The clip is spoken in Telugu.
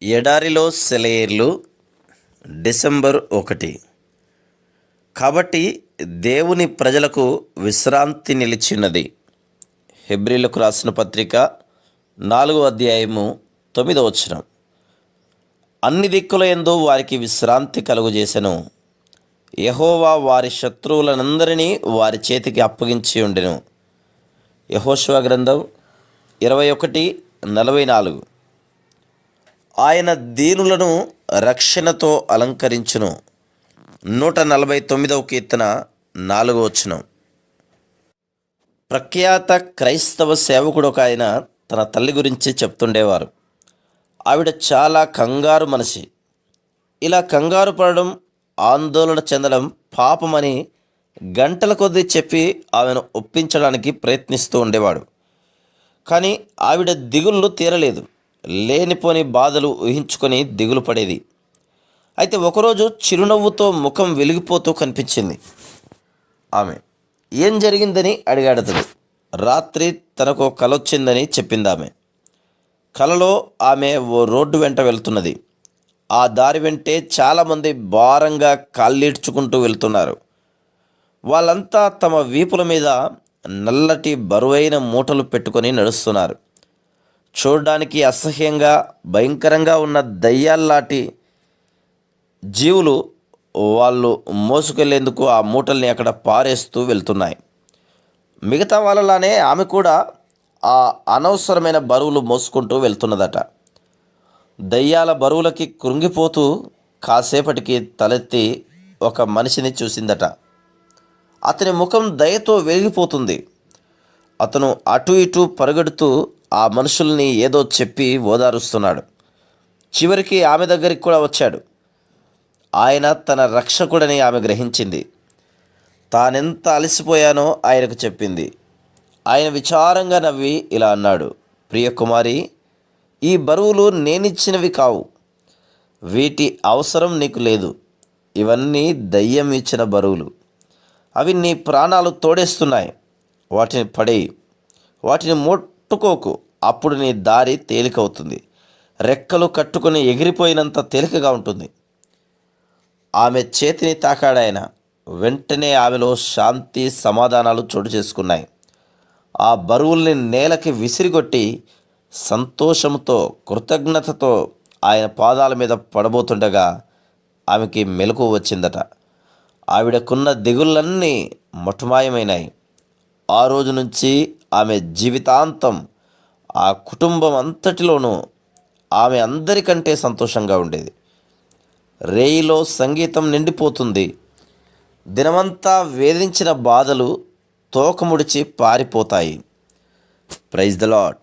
ఎడారిలో సెలయేర్లు డిసెంబర్ 1. కాబట్టి దేవుని ప్రజలకు విశ్రాంతి నిలిచినది. హెబ్రీలకు రాసిన పత్రిక 4వ అధ్యాయము 9వ వచనం. అన్ని దిక్కుల యందు వారికి విశ్రాంతి కలుగజేసెను. యెహోవా వారి శత్రువులనందరినీ వారి చేతికి అప్పగించి ఉండెను. యెహోషువ గ్రంథం 21:44. ఆయన దీనులను రక్షణతో అలంకరించును. 149వ కీర్తన 4వ వచనం. ప్రఖ్యాత క్రైస్తవ సేవకుడు ఒక ఆయన తన తల్లి గురించి చెప్తుండేవారు. ఆవిడ చాలా కంగారు మనిషి. ఇలా కంగారు పడడం, ఆందోళన చెందడం పాపమని గంటల కొద్దీ చెప్పి ఆమెను ఒప్పించడానికి ప్రయత్నిస్తూ ఉండేవాడు. కానీ ఆవిడ దిగుళ్ళు తీరలేదు. లేనిపోని బాధలు ఊహించుకొని దిగులు పడేది. అయితే ఒకరోజు చిరునవ్వుతో ముఖం వెలిగిపోతూ కనిపించింది. ఆమె ఏం జరిగిందని అడిగాడు అతడు. రాత్రి తనకు కల వచ్చిందని చెప్పింది ఆమె. కలలో ఆమె ఓ రోడ్డు వెంట వెళ్తున్నది. ఆ దారి వెంటే చాలామంది భారంగా కాళ్ళీడ్చుకుంటూ వెళ్తున్నారు. వాళ్ళంతా తమ వీపుల మీద నల్లటి బరువైన మూటలు పెట్టుకొని నడుస్తున్నారు. చూడడానికి అసహ్యంగా భయంకరంగా ఉన్న దయ్యాల్లాంటి జీవులు వాళ్ళు మోసుకెళ్లేందుకు ఆ మూటల్ని అక్కడ పారేస్తూ వెళ్తున్నాయి. మిగతా వాళ్ళలానే ఆమె కూడా ఆ అనవసరమైన బరువులు మోసుకుంటూ వెళ్తున్నదట. దయ్యాల బరువులకి కృంగిపోతూ కాసేపటికి తలెత్తి ఒక మనిషిని చూసిందట. అతని ముఖం దయతో వెలిగిపోతుంది. అతను అటు ఇటు పరుగెడుతూ ఆ మనుషుల్ని ఏదో చెప్పి ఓదారుస్తున్నాడు. చివరికి ఆమె దగ్గరికి కూడా వచ్చాడు. ఆయన తన రక్షకుడని ఆమె గ్రహించింది. తానెంత అలసిపోయానో ఆయనకు చెప్పింది. ఆయన విచారంగా నవ్వి ఇలా అన్నాడు, ప్రియ కుమారి, ఈ బరువులు నేనిచ్చినవి కావు. వీటి అవసరం నీకు లేదు. ఇవన్నీ దయ్యం ఇచ్చిన బరువులు. అవి నీ ప్రాణాలు తోడేస్తున్నాయి. వాటిని పడేయి. వాటిని ముట్టుకోకు. అప్పుడు నీ దారి తేలికవుతుంది. రెక్కలు కట్టుకుని ఎగిరిపోయినంత తేలికగా ఉంటుంది. ఆమె చేతిని తాకాడాయన. వెంటనే ఆమెలో శాంతి సమాధానాలు చోటు చేసుకున్నాయి. ఆ బరువుల్ని నేలకి విసిరిగొట్టి సంతోషంతో కృతజ్ఞతతో ఆయన పాదాల మీద పడబోతుండగా ఆమెకి మెలకువ వచ్చిందట. ఆవిడకున్న దిగుళ్ళన్నీ మటుమాయమైనాయి. ఆ రోజు నుంచి ఆమె జీవితాంతం ఆ కుటుంబం అంతటిలోనూ ఆమె అందరికంటే సంతోషంగా ఉండేది. రేయిలో సంగీతం నిండిపోతుంది. దినమంతా వేధించిన బాధలు తోకముడిచి పారిపోతాయి. Praise the lord.